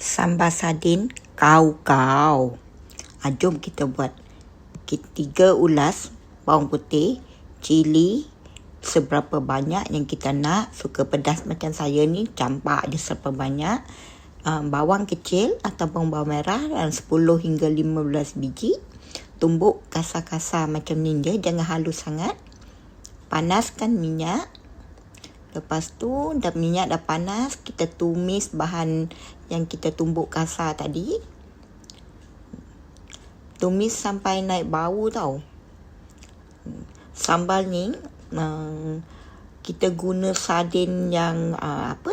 Sambal sardin kau-kau. Jom kita buat. 3 ulas bawang putih, cili seberapa banyak yang kita nak. Suka pedas macam saya ni, campak je seberapa banyak. Bawang kecil ataupun bawang merah 10 hingga 15 biji. Tumbuk kasar-kasar macam ni je, jangan halus sangat. Panaskan minyak. Lepas tu minyak dah panas, kita tumis bahan yang kita tumbuk kasar tadi. Tumis sampai naik bau tau. Sambal ni kita guna sardin yang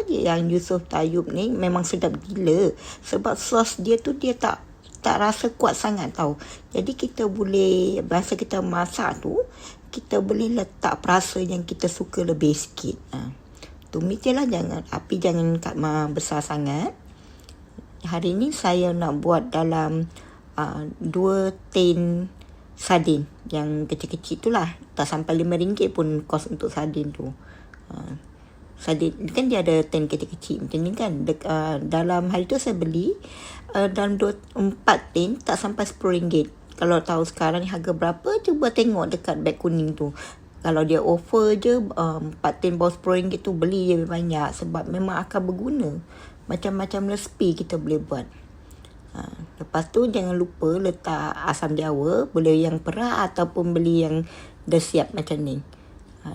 yang Yusof Tayyub ni memang sedap gila. Sebab sos dia tu dia tak rasa kuat sangat tau. Jadi kita boleh, masa kita masak tu, kita boleh letak perasa yang kita suka lebih sikit. Tumis je lah, api jangan besar sangat. Hari ni saya nak buat dalam 2 tin sardin yang kecil-kecil tu lah. Tak sampai RM5 pun kos untuk sardin tu. Sardin kan dia ada tin kecil-kecil macam ni kan. Dalam hari tu saya beli dalam 4 tin tak sampai RM10. Kalau tahu sekarang ni harga berapa, cuba tengok dekat beg kuning tu. Kalau dia offer je 4 tin bawah RM10 tu, beli je banyak. Sebab memang akan berguna. Macam-macam resipi kita boleh buat. Lepas tu jangan lupa letak asam jawa. Boleh yang perah ataupun beli yang dah siap macam ni.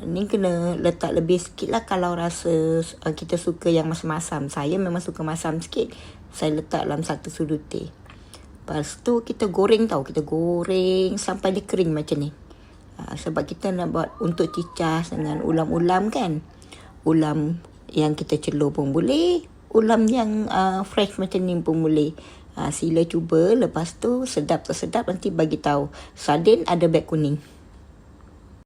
Ni kena letak lebih sikit lah kalau rasa kita suka yang masam-masam. Saya memang suka masam sikit. Saya letak dalam 1 sudu teh. Lepas tu kita goreng tau. Kita goreng sampai dia kering macam ni. Sebab kita nak buat untuk cicah dengan ulam-ulam kan. Ulam yang kita celur pun boleh. Ulam yang fresh macam ni pun boleh. Sila cuba. Lepas tu sedap tak sedap nanti bagi tahu. Sardin ada beg kuning.